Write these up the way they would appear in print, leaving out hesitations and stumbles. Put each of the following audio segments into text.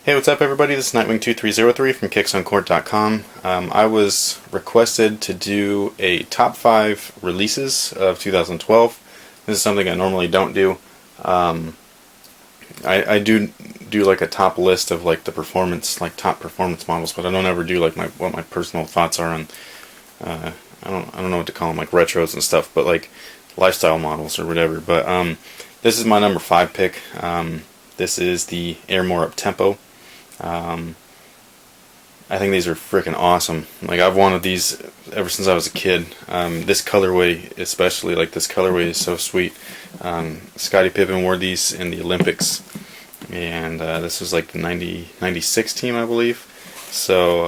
Hey, what's up everybody? This is Nightwing2303 from kicksoncourt.com. I was requested to do a top 5 releases of 2012. This is something I normally don't do. I do like a top list of like the performance, like top performance models, but I don't ever do like what my personal thoughts are on. I don't know what to call them, like retros and stuff, but like lifestyle models or whatever. But this is my number 5 pick. This is the Air More Up Tempo. I think these are freaking awesome. Like, I've wanted these ever since I was a kid. This colorway especially, like this colorway is so sweet. Scottie Pippen wore these in the Olympics, and this was like the 96 team, I believe. So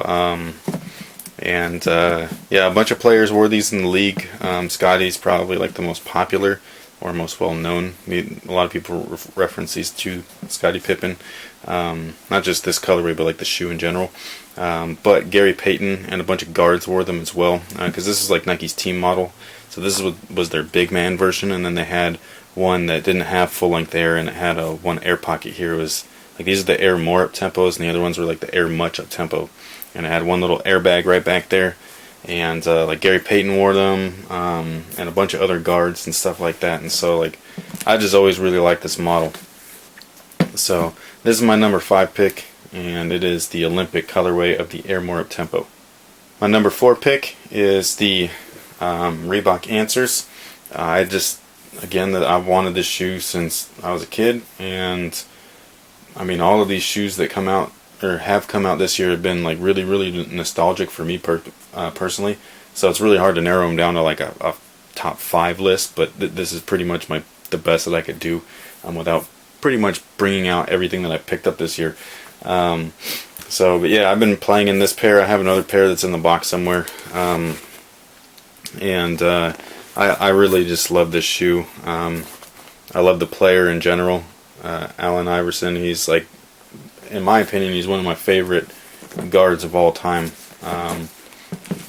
yeah, a bunch of players wore these in the league. Scottie's probably like the most popular or most well known. A lot of people reference these to Scottie Pippen, not just this colorway, but like the shoe in general. But Gary Payton and a bunch of guards wore them as well, because this is like Nike's team model. So this was their big man version, and then they had one that didn't have full length air, and it had a one air pocket here. It was like, these are the Air More Up Tempos, and the other ones were like the Air Much Up Tempo, and it had one little airbag right back there. And like Gary Payton wore them, and a bunch of other guards and stuff like that. And so like, I just always really liked this model. So this is my number 5 pick, and it is the Olympic colorway of the Air More Up Tempo. My number 4 pick is the Reebok Answers. I've wanted this shoe since I was a kid, and I mean, all of these shoes that come out or have come out this year have been like really nostalgic for me personally. So it's really hard to narrow them down to like a top 5 list, but this is pretty much the best that I could do without pretty much bringing out everything that I picked up this year. But yeah, I've been playing in this pair. I have another pair that's in the box somewhere, and I really just love this shoe. I love the player in general, Allen Iverson. He's like, in my opinion, he's one of my favorite guards of all time.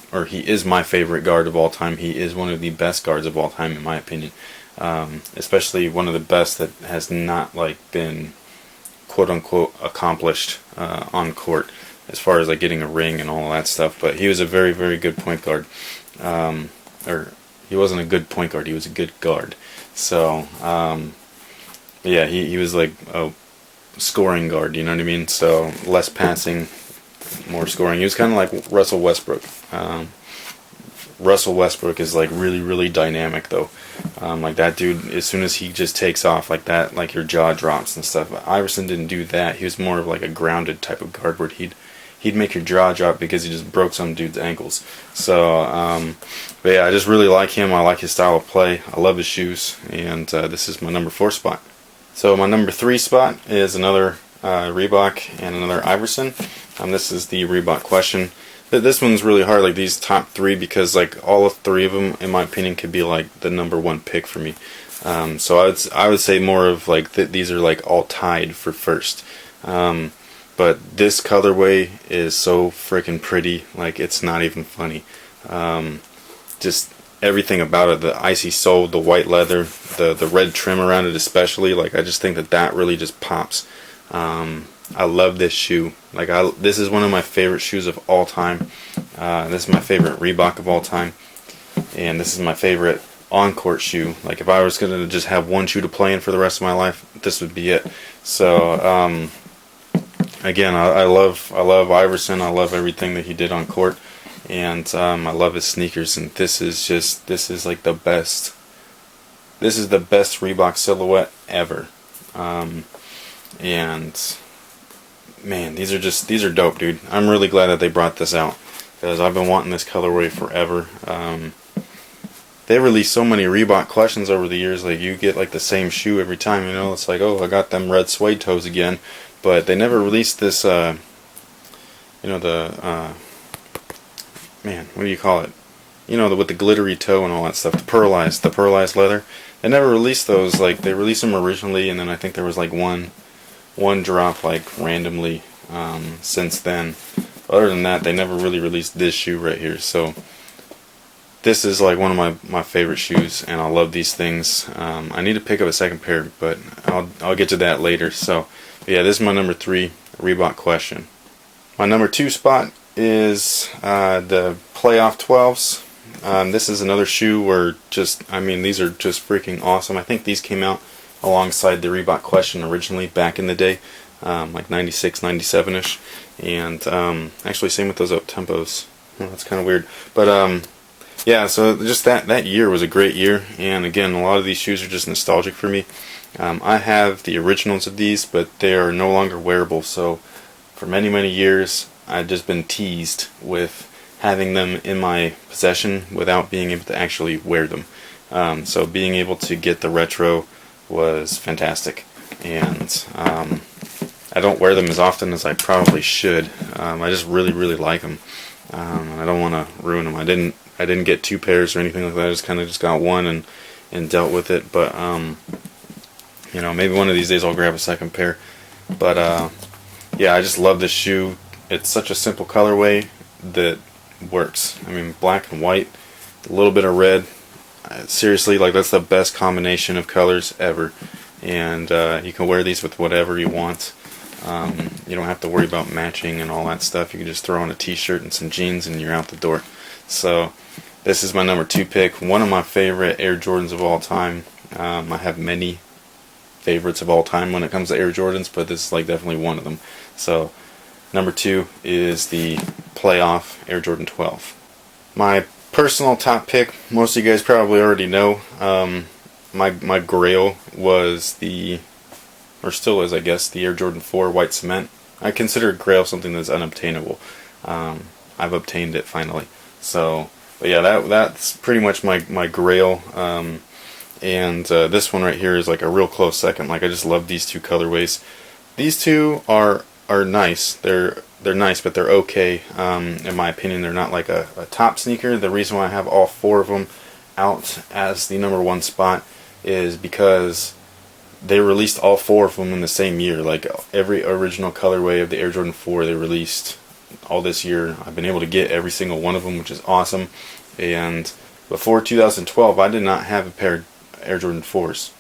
Or he is my favorite guard of all time. He is one of the best guards of all time, in my opinion. Especially one of the best that has not like been quote unquote accomplished on court, as far as like getting a ring and all that stuff. But he was a very good point guard. Or he wasn't a good point guard, he was a good guard. So yeah, he was like a scoring guard, you know what I mean? So less passing, more scoring. He was kind of like Russell Westbrook. Russell Westbrook is like really dynamic though. Like that dude, as soon as he just takes off like that, like your jaw drops and stuff. But Iverson didn't do that. He was more of like a grounded type of guard where he'd make your jaw drop because he just broke some dude's ankles. So but yeah, I just really like him. I like his style of play. I love his shoes, and this is my number 4 spot. So my number 3 spot is another Reebok and another Iverson. This is the Reebok Question. This one's really hard, like these top 3, because like all 3 of them, in my opinion, could be like the number 1 pick for me. So I would say more of like these are like all tied for first. But this colorway is so freaking pretty, like it's not even funny. Just everything about it, the icy sole, the white leather, the red trim around it especially, like I just think that really just pops. I love this shoe. Like this is one of my favorite shoes of all time. This is my favorite Reebok of all time, and this is my favorite on-court shoe. Like if I was gonna just have one shoe to play in for the rest of my life, this would be it. So again, I love Iverson. I love everything that he did on court, and I love his sneakers. And this is like the best. This is the best Reebok silhouette ever. And man, these are dope, dude. I'm really glad that they brought this out, because I've been wanting this colorway forever. They released so many Reebok Questions over the years. Like you get like the same shoe every time, you know. It's like, oh, I got them red suede toes again. But they never released this, you know, the man, what do you call it? You know, with the glittery toe and all that stuff, the pearlized leather. They never released those. Like they released them originally, and then I think there was like one drop like randomly since then. Other than that, they never really released this shoe right here. So this is like one of my favorite shoes, and I love these things. I need to pick up a second pair, but I'll get to that later. So yeah, this is my number 3. Reebok Question. My number 2 spot is the Playoff 12s. This is another shoe where these are just freaking awesome. I think these came out alongside the Reebok Question originally back in the day, like 96, 97-ish. And actually same with those up-tempos. Well, that's kind of weird. But yeah, so just that year was a great year. And again, a lot of these shoes are just nostalgic for me. I have the originals of these, but they are no longer wearable. So for many, many years, I've just been teased with having them in my possession without being able to actually wear them. So being able to get the retro was fantastic. And I don't wear them as often as I probably should. I just really, really like them. And I don't want to ruin them. I didn't get 2 pairs or anything like that. I just kind of got one and dealt with it. But maybe one of these days I'll grab a second pair. But yeah, I just love this shoe. It's such a simple colorway that works. I mean, black and white, a little bit of red. Seriously, like, that's the best combination of colors ever. And you can wear these with whatever you want. You don't have to worry about matching and all that stuff. You can just throw on a t-shirt and some jeans and you're out the door. So this is my number 2 pick. One of my favorite Air Jordans of all time. I have many favorites of all time when it comes to Air Jordans, but this is like definitely one of them. So number 2 is the Playoff Air Jordan 12. My personal top pick, most of you guys probably already know. My grail was or still is, I guess, the Air Jordan 4 White Cement. I consider grail something that's unobtainable. I've obtained it finally. So, but yeah, that's pretty much my grail. And this one right here is like a real close second. Like, I just love these 2 colorways. These 2 are nice. They're nice, but they're okay. In my opinion, they're not like a top sneaker. The reason why I have all 4 of them out as the number 1 spot is because they released all 4 of them in the same year. Like, every original colorway of the Air Jordan 4 they released all this year. I've been able to get every single one of them, which is awesome. And before 2012, I did not have a pair of Air Jordan 4s.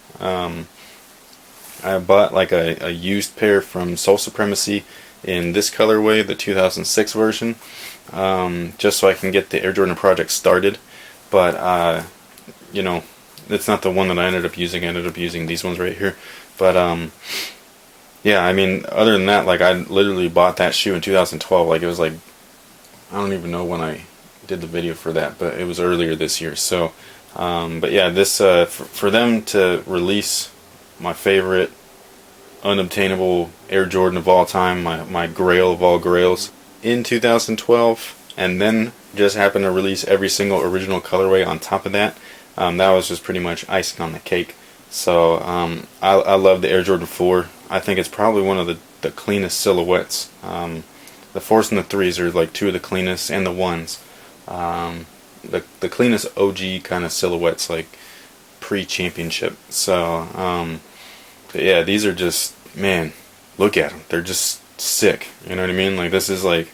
I bought like a used pair from Soul Supremacy in this colorway, the 2006 version, just so I can get the Air Jordan project started. But it's not the one that I ended up using. I ended up using these ones right here. But yeah, I mean, other than that, like, I literally bought that shoe in 2012. Like, it was like, I don't even know when I did the video for that, but it was earlier this year. So but yeah, this for them to release my favorite unobtainable Air Jordan of all time, my grail of all grails, in 2012, and then just happen to release every single original colorway on top of that, that was just pretty much icing on the cake. So I love the Air Jordan 4. I think it's probably one of the cleanest silhouettes. The 4s and the 3s are like 2 of the cleanest, and the 1s. The cleanest OG kind of silhouettes, like pre-championship. So but yeah, these are just, man, look at them. They're just sick. You know what I mean? Like, this is like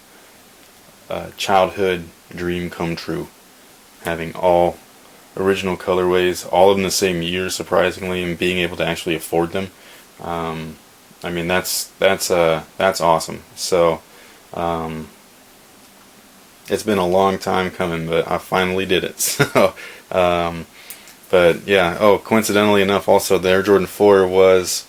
a childhood dream come true. Having all original colorways, all of them the same year, surprisingly, and being able to actually afford them. I mean, that's awesome. So it's been a long time coming, but I finally did it. So but yeah, coincidentally enough, also the Air Jordan 4 was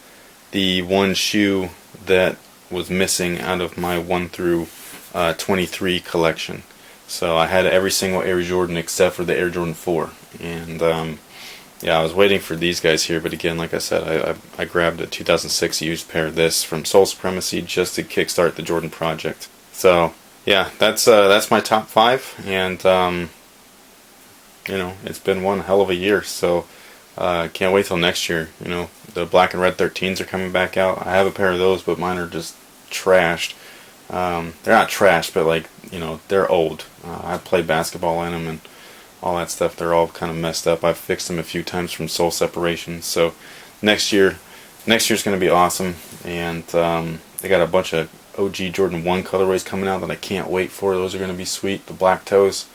the one shoe that was missing out of my 1 through 23 collection. So I had every single Air Jordan except for the Air Jordan 4. And yeah, I was waiting for these guys here, but again, like I said, I grabbed a 2006 used pair of this from Soul Supremacy just to kickstart the Jordan project. So yeah, that's my top 5, and it's been one hell of a year. So can't wait till next year. The black and red 13s are coming back out. I have a pair of those, but mine are just trashed. They're not trashed, but like, they're old. I played basketball in them and all that stuff. They're all kind of messed up. I've fixed them a few times from sole separation. So next year's going to be awesome. And they got a bunch of OG Jordan 1 colorways coming out that I can't wait for. Those are going to be sweet. The black toes.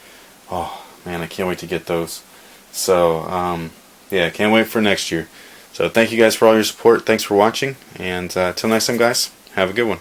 Oh man, I can't wait to get those. So yeah, can't wait for next year. So thank you guys for all your support. Thanks for watching. And till next time, guys, have a good one.